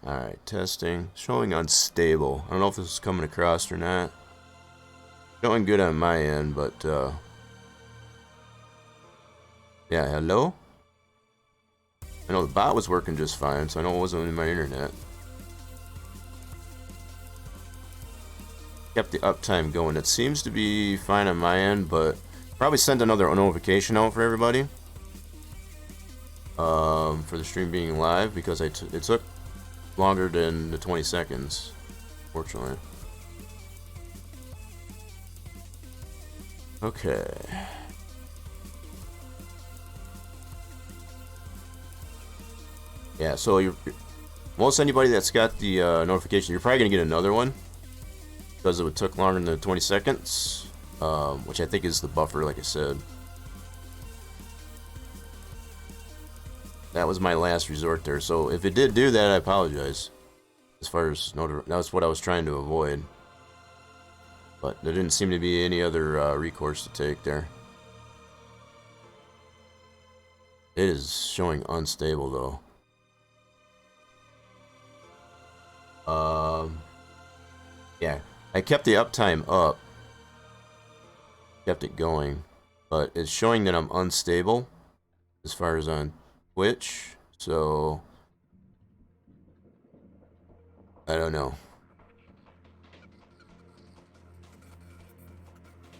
Alright, testing. Showing unstable. I don't know if this is coming across or not. Showing good on my end, but, yeah, hello? I know the bot was working just fine, so I know it wasn't in my internet. Kept the uptime going. It seems to be fine on my end, but probably sent another notification out for everybody. For the stream being live, because it took longer than the 20 seconds, fortunately. Okay. Yeah, so most anybody that's got the notification, you're probably gonna get another one because it took longer than 20 seconds, which I think is the buffer, like I said. That was my last resort there, so if it did do that, I apologize. As far as that's what I was trying to avoid, but there didn't seem to be any other recourse to take there. It is showing unstable though. Yeah, I kept the uptime up, kept it going, but it's showing that I'm unstable as far as on Twitch, so I don't know.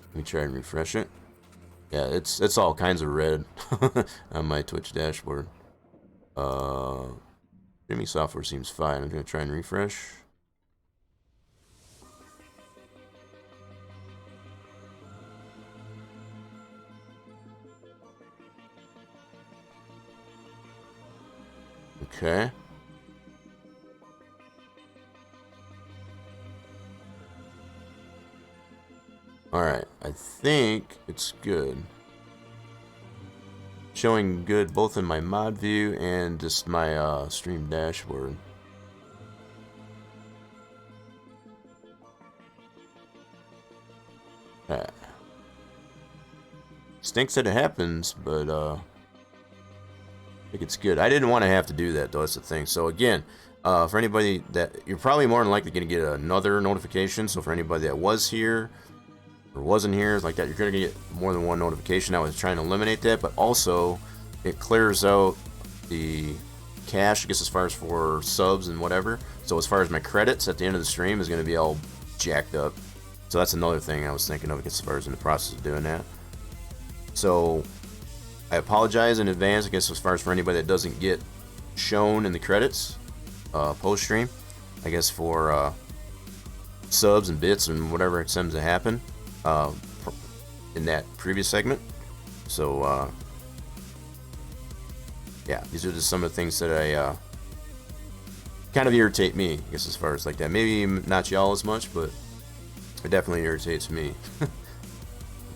Let me try and refresh it. Yeah, it's all kinds of red on my Twitch dashboard. Streaming software seems fine. I'm gonna try and refresh. Okay. Alright, I think it's good. Showing good both in my mod view and just my stream dashboard. Stinks that it happens, but I think it's good. I didn't want to have to do that though, that's the thing. So again, for anybody that, you're probably more than likely going to get another notification. So for anybody that was here or wasn't here like that, you're going to get more than one notification. I was trying to eliminate that, but also it clears out the cache, I guess, as far as for subs and whatever. So as far as my credits at the end of the stream is going to be all jacked up. So that's another thing I was thinking of, as far as in the process of doing that. So I apologize in advance, I guess, as far as for anybody that doesn't get shown in the credits post stream, I guess, for subs and bits and whatever it seems to happen in that previous segment. So yeah, these are just some of the things that I kind of irritate me, I guess, as far as like that. Maybe not y'all as much, but it definitely irritates me.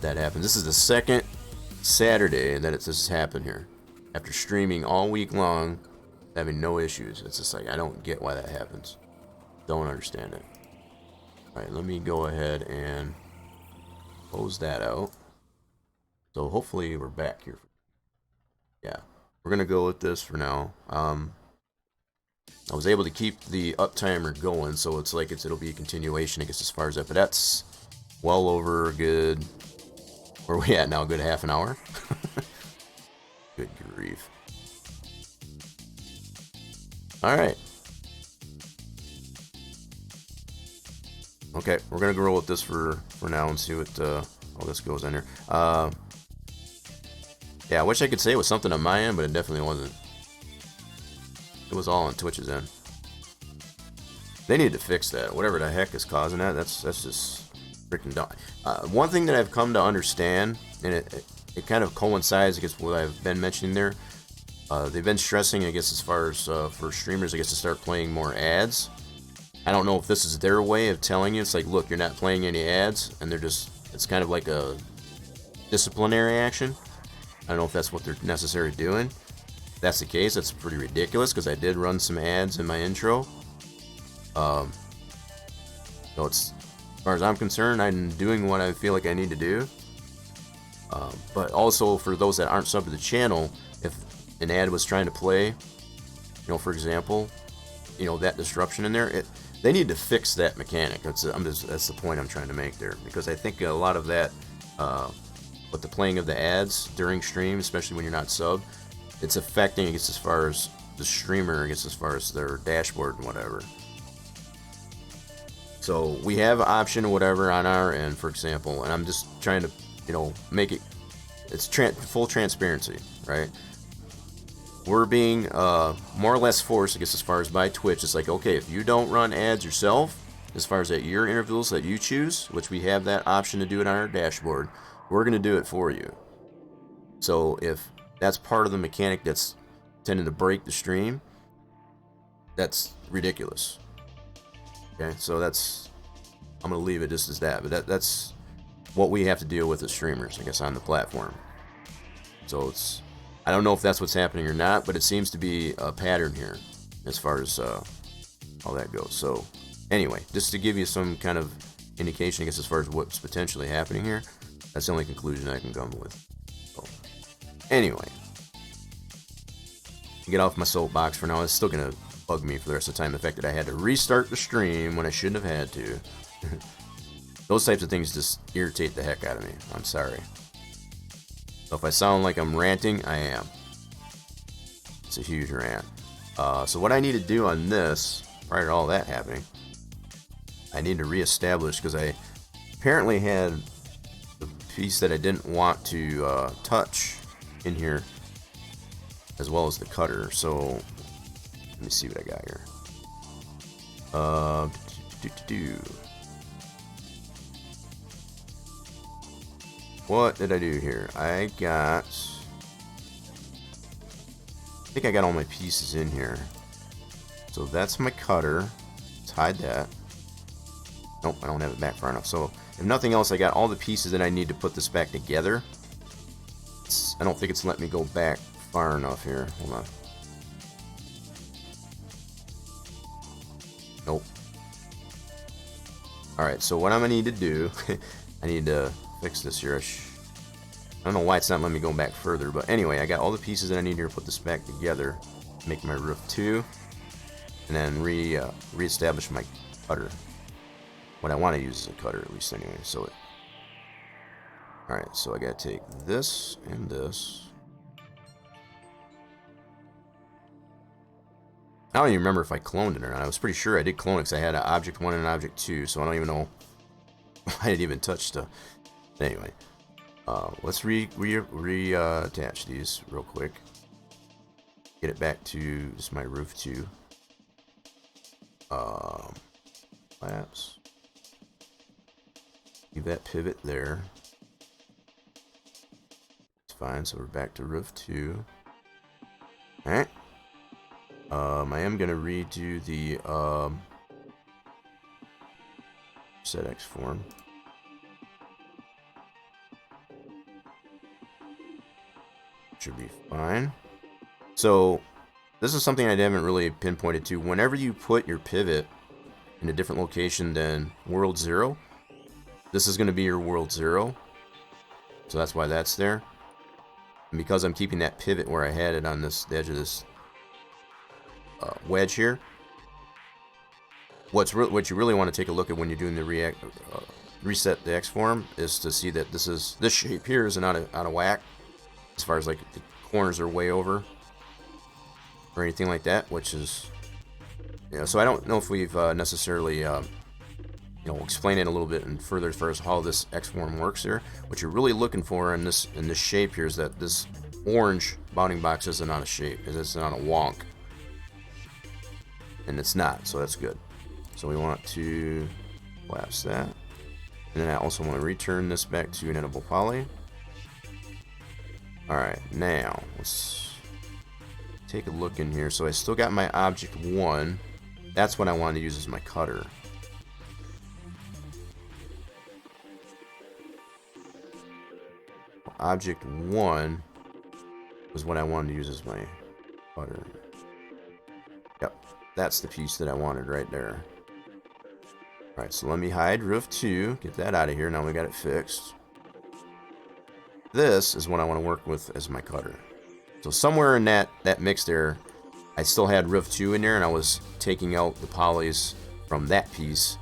That happens. This is the second Saturday that this has happened here. After streaming all week long, having no issues. It's just like, I don't get why that happens. Don't understand it. Alright, let me go ahead and close that out. So hopefully we're back here. Yeah, we're gonna go with this for now. I was able to keep the uptimer going, so it's like it'll be a continuation, I guess, as far as that. But that's well over a good, where are we at now? A good half an hour? Good grief. Alright. Okay, we're gonna roll with this for now and see what all this goes in here. Yeah, I wish I could say it was something on my end, but it definitely wasn't. It was all on Twitch's end. They need to fix that. Whatever the heck is causing that, that's just freaking dumb. One thing that I've come to understand, and it kind of coincides, I guess, what I've been mentioning there. They've been stressing, I guess, as far as for streamers, I guess, to start playing more ads. I don't know if this is their way of telling you. It's like, look, you're not playing any ads, and it's kind of like a disciplinary action. I don't know if that's what they're necessarily doing. If that's the case, that's pretty ridiculous, because I did run some ads in my intro. So as far as I'm concerned, I'm doing what I feel like I need to do. But also, for those that aren't subbed to the channel, if an ad was trying to play, for example, you know, that disruption in there. They need to fix that mechanic. That's the point I'm trying to make there, because I think a lot of that, with the playing of the ads during stream, especially when you're not sub, it's affecting, I guess, as far as the streamer, I guess, as far as their dashboard and whatever. So we have an option or whatever on our end, for example, and I'm just trying to, you know, make it, it's full transparency, right? We're being more or less forced, I guess, as far as by Twitch. It's like, okay, if you don't run ads yourself, as far as at your intervals that you choose, which we have that option to do it on our dashboard, we're going to do it for you. So if that's part of the mechanic that's tending to break the stream, that's ridiculous. Okay, so that's, I'm going to leave it just as that. But that's what we have to deal with as streamers, I guess, on the platform. So it's, I don't know if that's what's happening or not, but it seems to be a pattern here as far as all that goes. So anyway, just to give you some kind of indication, I guess, as far as what's potentially happening here, that's the only conclusion I can come with. So anyway, to get off my soapbox for now, it's still going to bug me for the rest of the time, the fact that I had to restart the stream when I shouldn't have had to. Those types of things just irritate the heck out of me. I'm sorry. So if I sound like I'm ranting, I am. It's a huge rant. So what I need to do on this, prior to all that happening, I need to reestablish, because I apparently had the piece that I didn't want to touch in here, as well as the cutter. So let me see what I got here. What did I do here? I think I got all my pieces in here. So that's my cutter. Let's hide that. Nope, I don't have it back far enough. So if nothing else, I got all the pieces that I need to put this back together. I don't think it's letting me go back far enough here. Hold on. Nope. Alright, so what I'm going to need to do, I need to fix this here. I don't know why it's not letting me go back further, but anyway, I got all the pieces that I need here to put this back together, make my roof 2, and then reestablish my cutter. What I want to use is a cutter, at least anyway. So alright, so I gotta take this and this. I don't even remember if I cloned it or not. I was pretty sure I did clone it, because I had an object 1 and an object 2, so I don't even know why I didn't even touch stuff. Anyway, let's reattach these real quick. Get it back to just my roof 2. Flaps. Leave that pivot there. It's fine, so we're back to roof 2. Alright. I am going to redo the set X form. Should be fine. So this is something I haven't really pinpointed to. Whenever you put your pivot in a different location than world 0, this is going to be your world 0. So that's why that's there. And because I'm keeping that pivot where I had it on this, the edge of this wedge here, what you really want to take a look at when you're doing the reset the X form is to see that this shape here is not out of whack, as far as like the corners are way over or anything like that, which is, you know, so I don't know if we've necessarily you know, explain it a little bit and further as far as how this X form works here. What you're really looking for in this shape here is that this orange bounding box isn't on a shape, it's not a wonk, and it's not, so that's good. So we want to collapse that, and then I also want to return this back to an editable poly. Alright, now let's take a look in here. So I still got my object 1. That's what I want to use as my cutter. Object 1 was what I wanted to use as my cutter. Yep, that's the piece that I wanted right there. Alright, so let me hide roof 2, get that out of here. Now we got it fixed. This is what I want to work with as my cutter. So somewhere in that mix there, I still had roof 2 in there, and I was taking out the polys from that piece.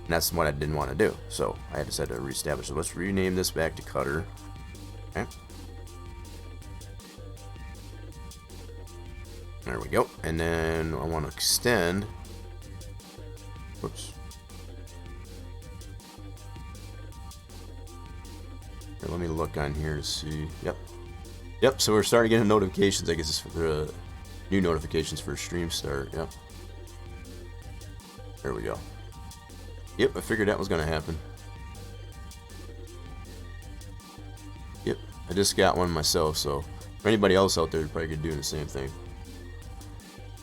And that's what I didn't want to do. So I had to reestablish it. Let's rename this back to cutter. Okay. There we go. And then I want to extend. Whoops. Here, let me look on here to see. Yep, so we're starting getting notifications. I guess it's for new notifications for stream start. Yep. There we go. Yep, I figured that was going to happen. Yep, I just got one myself, so for anybody else out there, they're probably doing the same thing.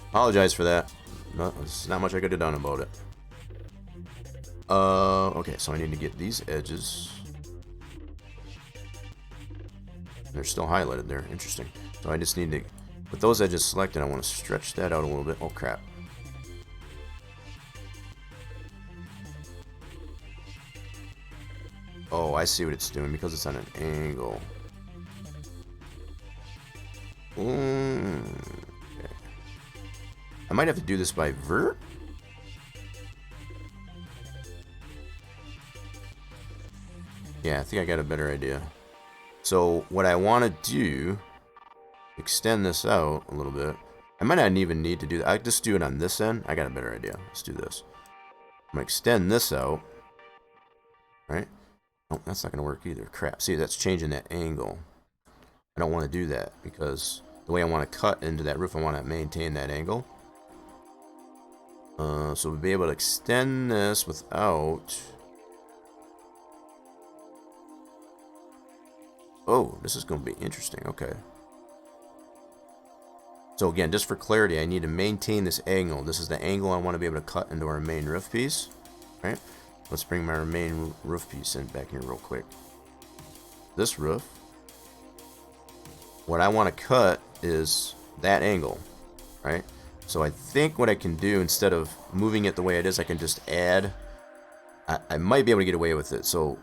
Apologize for that. No, there's not much I could have done about it. Okay, so I need to get these edges. They're still highlighted there. Interesting. So I just need to, with those edges selected, I want to stretch that out a little bit. Oh, crap. Oh, I see what it's doing because it's on an angle. Okay. I might have to do this by vert. Yeah, I think I got a better idea. So what I want to do, extend this out a little bit. I might not even need to do that. I just do it on this end. I got a better idea. Let's do this. I'm going to extend this out. Right? Oh, that's not going to work either. Crap. See, that's changing that angle. I don't want to do that because the way I want to cut into that roof, I want to maintain that angle. So we'll be able to extend this without... Oh, this is going to be interesting. Okay. So again, just for clarity, I need to maintain this angle. This is the angle I want to be able to cut into our main roof piece. All right. Let's bring my main roof piece in back here real quick. This roof. What I want to cut is that angle. Right. So I think what I can do, instead of moving it the way it is, I can just add. I might be able to get away with it. So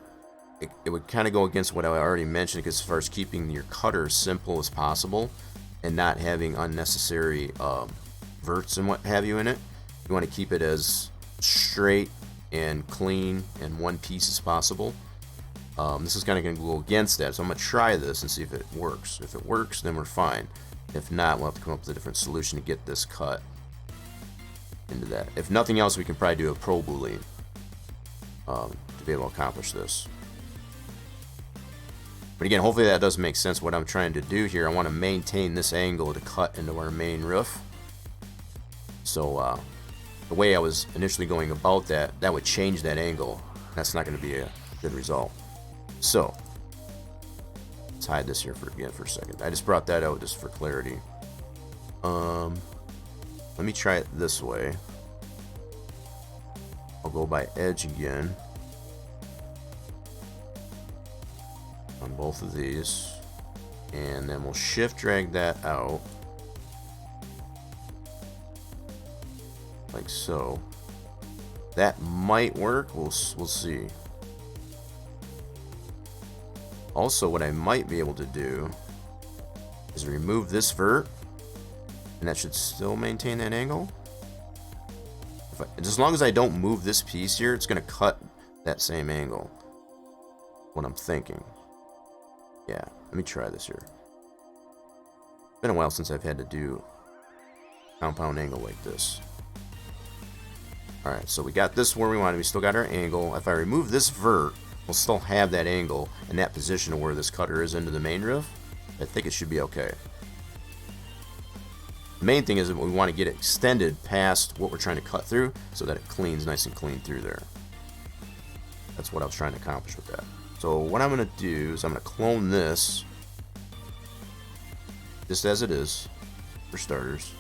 it would kind of go against what I already mentioned, as far as keeping your cutter as simple as possible and not having unnecessary verts and what have you in it. You want to keep it as straight and clean and one piece as possible. This is kind of going to go against that, so I'm going to try this and see if it works. If it works, then we're fine. If not, we'll have to come up with a different solution to get this cut into that. If nothing else, we can probably do a pro boolean to be able to accomplish this. But again, hopefully that does make sense. What I'm trying to do here, I want to maintain this angle to cut into our main roof. So the way I was initially going about that, that would change that angle. That's not going to be a good result. So let's hide this here for a second. I just brought that out just for clarity. Let me try it this way. I'll go by edge again. On both of these, and then we'll shift drag that out like so. That might work. We'll see. Also, what I might be able to do is remove this vert, and that should still maintain that angle. As long as I don't move this piece here, it's going to cut that same angle. What I'm thinking. Yeah, let me try this here. It's been a while since I've had to do compound angle like this. Alright, so we got this where we want it. We still got our angle. If I remove this vert, we'll still have that angle in that position of where this cutter is into the main roof. I think it should be okay. The main thing is that we want to get it extended past what we're trying to cut through so that it cleans nice and clean through there. That's what I was trying to accomplish with that. So what I'm going to do is I'm going to clone this just as it is for starters.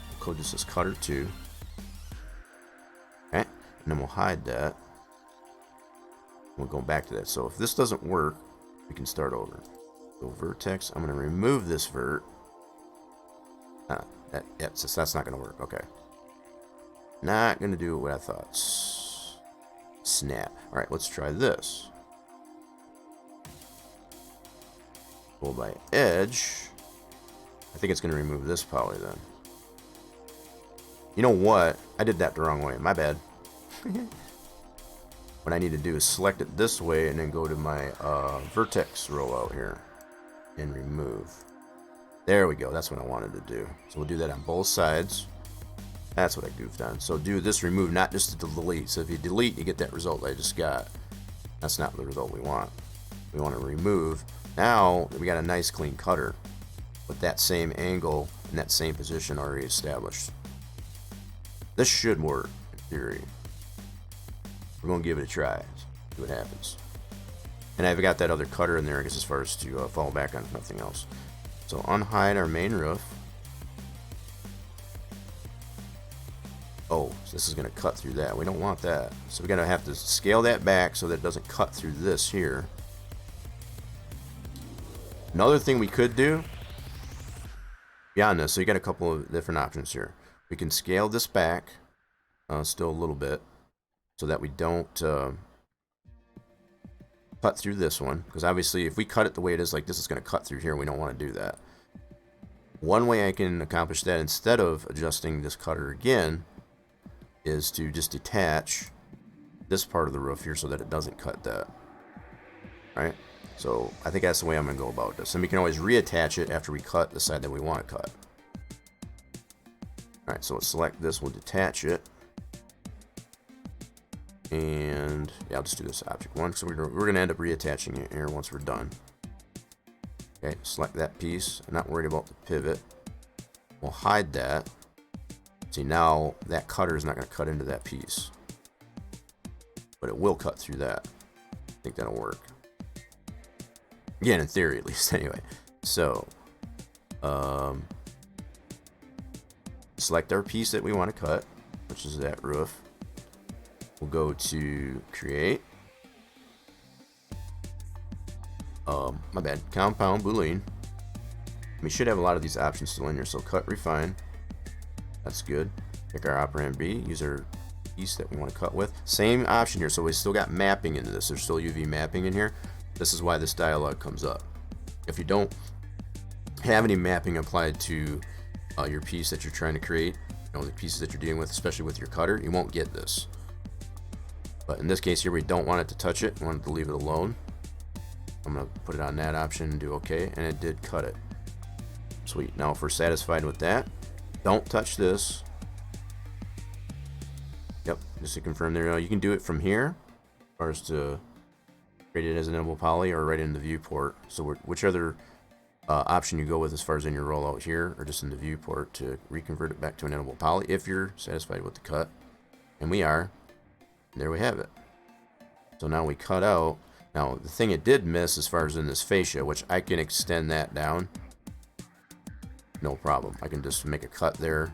We'll code this as cutter 2. Okay, and then we'll hide that. We'll go back to that. So if this doesn't work, we can start over. So vertex, I'm going to remove this vert. That's not going to work. Okay. Not going to do what I thought. Snap. All right, let's try this. Go by edge. I think it's going to remove this poly then. You know what? I did that the wrong way. My bad. What I need to do is select it this way and then go to my vertex rollout here and remove. There we go. That's what I wanted to do. So we'll do that on both sides. That's what I goofed on. So do this remove, not just to delete. So if you delete, you get that result I just got. That's not the result we want. We want to remove. Now we got a nice clean cutter with that same angle and that same position already established. This should work in theory. We're going to give it a try. See what happens. And I've got that other cutter in there, I guess, as far as to fall back on, if nothing else. So unhide our main roof. Oh, so this is going to cut through that. We don't want that. So we're going to have to scale that back so that it doesn't cut through this here. Another thing we could do beyond this, so you got a couple of different options here. We can scale this back still a little bit so that we don't cut through this one, because obviously if we cut it the way it is like this, it's going to cut through here. We don't want to do that. One way I can accomplish that instead of adjusting this cutter again is to just detach this part of the roof here so that it doesn't cut that. Right? So I think that's the way I'm going to go about this. And we can always reattach it after we cut the side that we want to cut. Alright, so let's select this, we'll detach it. And yeah, I'll just do this object one. So we're going to end up reattaching it here once we're done. Okay, select that piece. I'm not worried about the pivot. We'll hide that. See, now that cutter is not going to cut into that piece, but it will cut through that. I think that'll work. Again, in theory, at least. Anyway, so select our piece that we want to cut, which is that roof. We'll go to create. My bad. Compound Boolean. We should have a lot of these options still in here. So cut, refine. That's good. Pick our operand B. Use our piece that we want to cut with. Same option here. So we still got mapping into this. There's still UV mapping in here. This is why this dialog comes up. If you don't have any mapping applied to your piece that you're trying to create, you know, the pieces that you're dealing with, especially with your cutter, you won't get this. But in this case here, we don't want it to touch it. We want it to leave it alone. I'm going to put it on that option and do OK, and it did cut it. Sweet. Now if we're satisfied with that, don't touch this. Yep, just to confirm there, you can do it from here, as far as to create it as an editable poly or right in the viewport. So which other option you go with as far as in your rollout here, or just in the viewport to reconvert it back to an editable poly if you're satisfied with the cut. And we are. And there we have it. So now we cut out. Now the thing it did miss as far as in this fascia, which I can extend that down. No problem. I can just make a cut there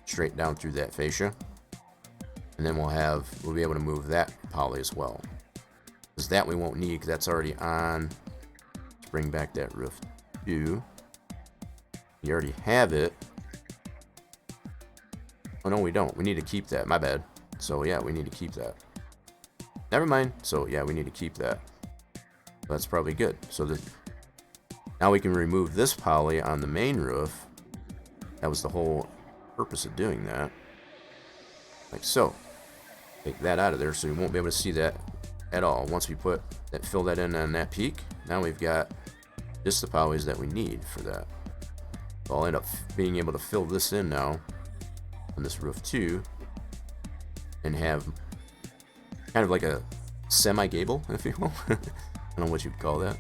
straight down through that fascia. And then we'll be able to move that poly as well. Because that we won't need because that's already on. Let's bring back that roof 2. You already have it. Oh no, we don't. We need to keep that. My bad. So yeah, we need to keep that. Never mind. So yeah, we need to keep that. That's probably good. So now we can remove this poly on the main roof. That was the whole purpose of doing that. Like so. Take that out of there so you won't be able to see that at all. Once we fill that in on that peak, now we've got just the polys that we need for that. So I'll end up being able to fill this in now on this roof 2 and have kind of like a semi-gable, if you will. I don't know what you'd call that.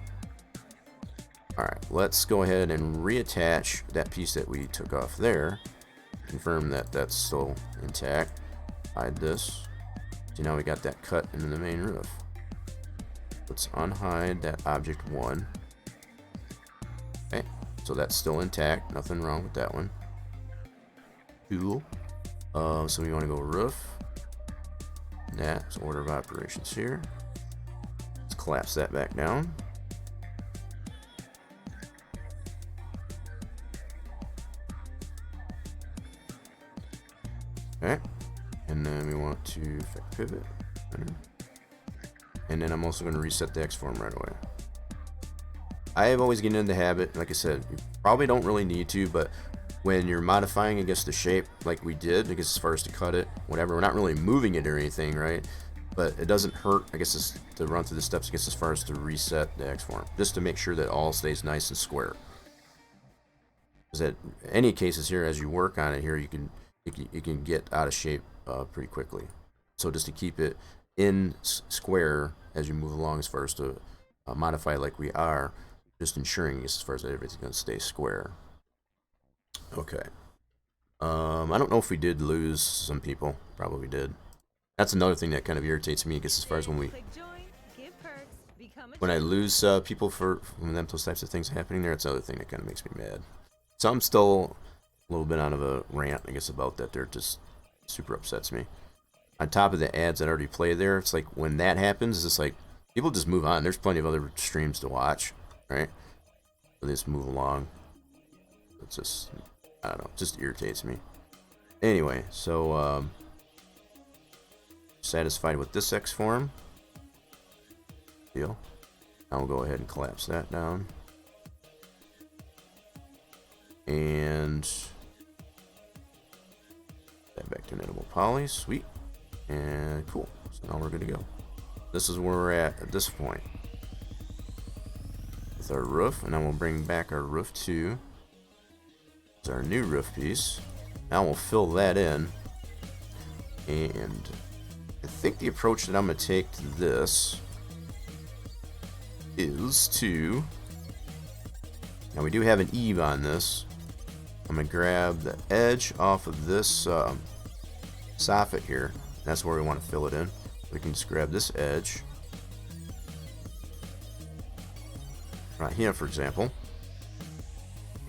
Alright, let's go ahead and reattach that piece that we took off there. Confirm that that's still intact. Hide this. So now we got that cut into the main roof. Let's unhide that object 1. Okay, so that's still intact. Nothing wrong with that one. Cool. So we want to go roof. That's order of operations here. Let's collapse that back down. Okay, and then we want to effect pivot. And then I'm also going to reset the X form right away. I have always gotten into the habit, like I said, you probably don't really need to, but when you're modifying against the shape like we did, I guess as far as to cut it, whatever, we're not really moving it or anything, right? But it doesn't hurt, I guess, to run through the steps, I guess, as far as to reset the X form, just to make sure that all stays nice and square. Because in any cases here, as you work on it here, you can get out of shape pretty quickly. So just to keep it in square as you move along, as far as to modify like we are, just ensuring as far as that everything's going to stay square. Okay. I don't know if we did lose some people. Probably did. That's another thing that kind of irritates me, I guess, as far as when I lose people for those types of things happening there. It's another thing that kind of makes me mad. So I'm still a little bit out of a rant, I guess, about that. There, just super upsets me. On top of the ads that already play there, it's like when that happens, it's just like people just move on. There's plenty of other streams to watch, right? So they just move along. It's just, I don't know, it just irritates me. Anyway, so satisfied with this X form. Deal. Now we'll go ahead and collapse that down. And that back to knittable poly. Sweet. And cool. So now we're good to go. This is where we're at this point with our roof. And then we'll bring back our roof 2. It's our new roof piece. Now we'll fill that in. And I think the approach that I'm going to take to this is to... Now we do have an eave on this. I'm going to grab the edge off of this soffit here. That's where we want to fill it in. We can just grab this edge. Right here, for example.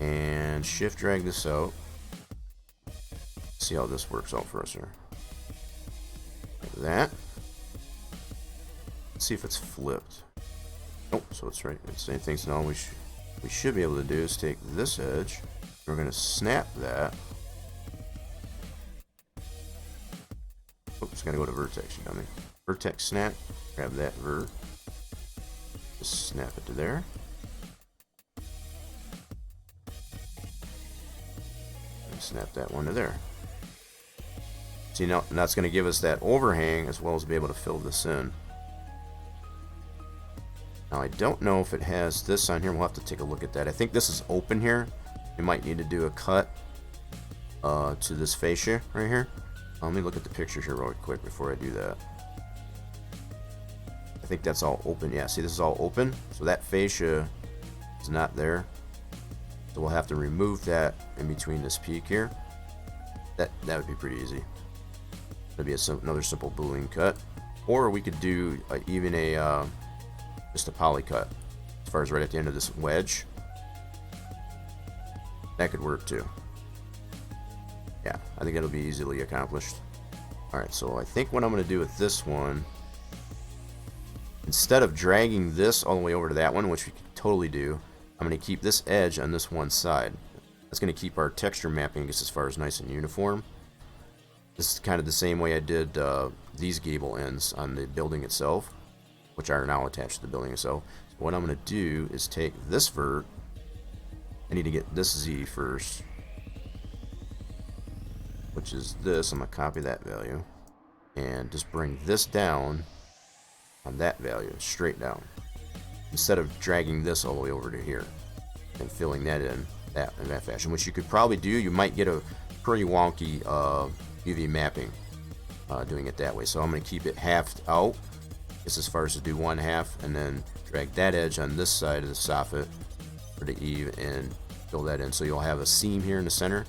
And shift drag this out. See how this works out for us here. Like that. Let's see if it's flipped. Nope, so it's right. It's the same thing. So now we should be able to do is take this edge. We're going to snap that. Oops, got to go to vertex, you dummy. Vertex snap. Grab that vert. Just snap it to there. And snap that one to there. See, now that's going to give us that overhang as well as be able to fill this in. Now I don't know if it has this on here. We'll have to take a look at that. I think this is open here. You might need to do a cut to this fascia right here. Let me look at the picture here real quick before I do that. I think that's all open. Yeah, see, this is all open. So that fascia is not there. So we'll have to remove that in between this peak here. That would be pretty easy. That'd be another simple boolean cut. Or we could do even a just a poly cut as far as right at the end of this wedge. That could work too. Yeah, I think that'll be easily accomplished. Alright, so I think what I'm going to do with this one, instead of dragging this all the way over to that one, which we could totally do, I'm going to keep this edge on this one side. That's going to keep our texture mapping just as far as nice and uniform. This is kind of the same way I did these gable ends on the building itself, which are now attached to the building itself. So what I'm going to do is take this vert. I need to get this Z first, which is this. I'm going to copy that value and just bring this down on that value, straight down, instead of dragging this all the way over to here and filling that in that fashion, which you could probably do. You might get a pretty wonky UV mapping doing it that way. So I'm going to keep it halved out just as far as to do one half, and then drag that edge on this side of the soffit for the eave and fill that in. So you'll have a seam here in the center.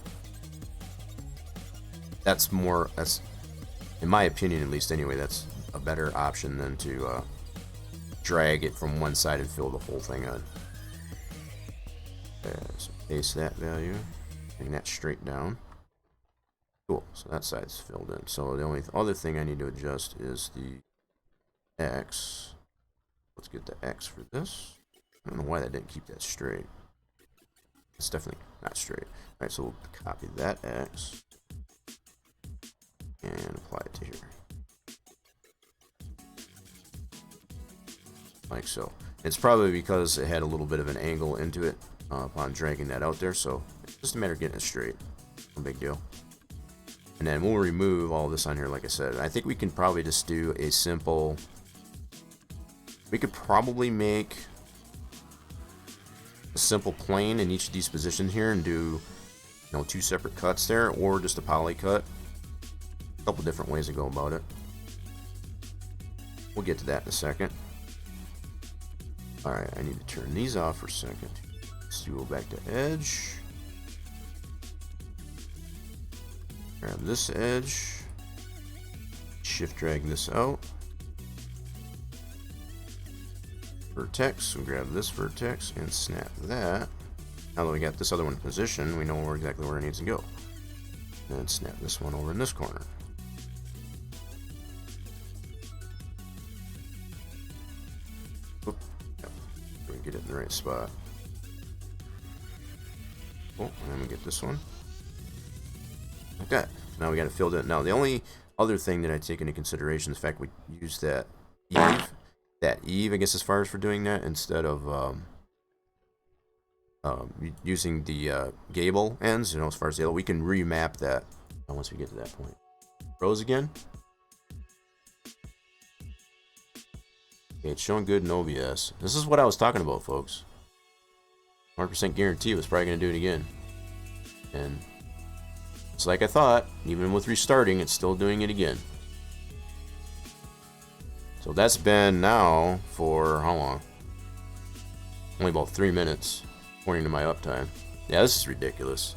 That's in my opinion at least anyway, that's a better option than to drag it from one side and fill the whole thing in. So paste that value, bring that straight down. Cool, so that side's filled in. So the only other thing I need to adjust is the X. Let's get the X for this. I don't know why that didn't keep that straight. It's definitely not straight. Alright, so we'll copy that X and apply it to here. Like so. It's probably because it had a little bit of an angle into it upon dragging that out there, so it's just a matter of getting it straight. No big deal. And then we'll remove all this on here, like I said. I think we can probably just do a simple... We could probably make a simple plane in each of these positions here and do, 2 separate cuts there, or just a poly cut. A couple different ways to go about it. We'll get to that in a second. Alright, I need to turn these off for a second. Let's go back to edge. Grab this edge. Shift drag this out. Vertex, we'll grab this vertex and snap that. Now that we got this other one in position, we know exactly where it needs to go. And snap this one over in this corner. Oop. Yep. We get it in the right spot. Oh, and then we get this one. Like that. So now we got it filled in. Now the only other thing that I take into consideration is the fact we use that eave, I guess, as far as for doing that, instead of using the gable ends, as far as the other, we can remap that once we get to that point. Rose again. Okay, it's showing good in OBS. This is what I was talking about, folks. 100% guarantee it was probably going to do it again. And it's like I thought, even with restarting, it's still doing it again. So that's been now for how long? Only about 3 minutes, according to my uptime. Yeah, this is ridiculous.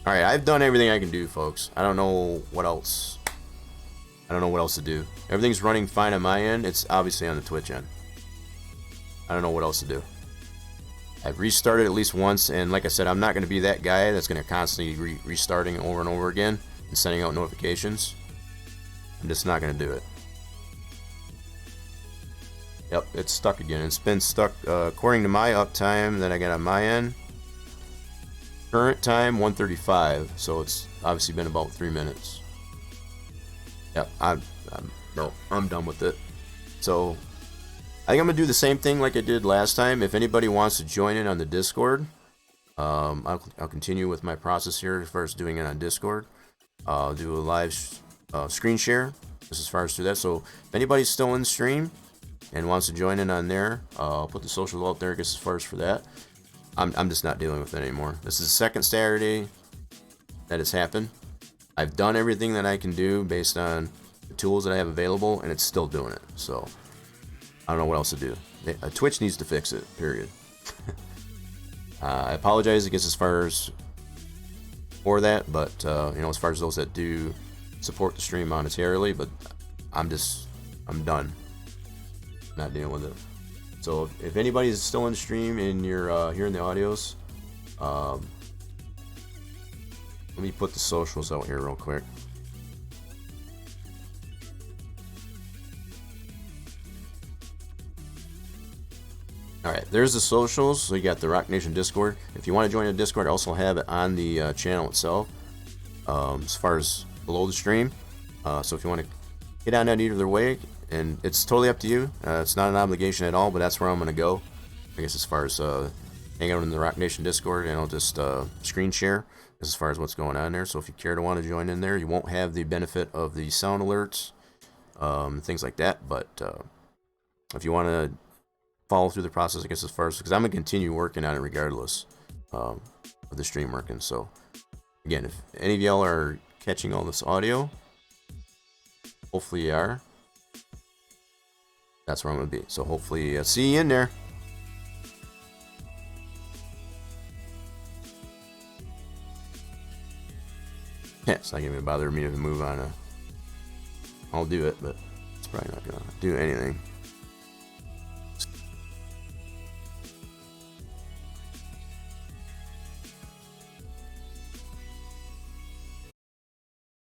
Alright, I've done everything I can do, folks. I don't know what else. I don't know what else to do. Everything's running fine on my end. It's obviously on the Twitch end. I don't know what else to do. I've restarted at least once, and like I said, I'm not going to be that guy that's going to constantly restarting over and over again and sending out notifications. I'm just not going to do it. Yep, it's stuck again. It's been stuck according to my uptime that I got on my end. Current time 1:35, so it's obviously been about 3 minutes. Yep, I'm done with it. So I think I'm gonna do the same thing like I did last time. If anybody wants to join in on the Discord, I'll continue with my process here as far as doing it on Discord. I'll do a live screen share just as far as do that. So if anybody's still in stream and wants to join in on there, I'll put the socials out there just as far as for that. I'm just not dealing with it anymore. This is the second Saturday that has happened. I've done everything that I can do based on the tools that I have available, and it's still doing it. So I don't know what else to do. Twitch needs to fix it, period. I apologize, I guess, as far as for that, but as far as those that do support the stream monetarily, but I'm done. Not dealing with it. So if anybody's still in the stream and you're hearing the audios, let me put the socials out here real quick. Alright, there's the socials. So you got the Rock Nation Discord. If you want to join the Discord, I also have it on the channel itself, as far as below the stream. So if you want to get on that either way, and it's totally up to you. It's not an obligation at all, but that's where I'm going to go. I guess as far as hang out in the Rock Nation Discord, and I'll just screen share as far as what's going on there. So if you care to want to join in there, you won't have the benefit of the sound alerts, things like that. But if you want to follow through the process, I guess as far as, because I'm going to continue working on it regardless of the stream working. So again, if any of y'all are catching all this audio, hopefully you are. That's where I'm going to be. So hopefully see you in there. Yeah, it's not going to bother me to move on. I'll do it, but it's probably not going to do anything.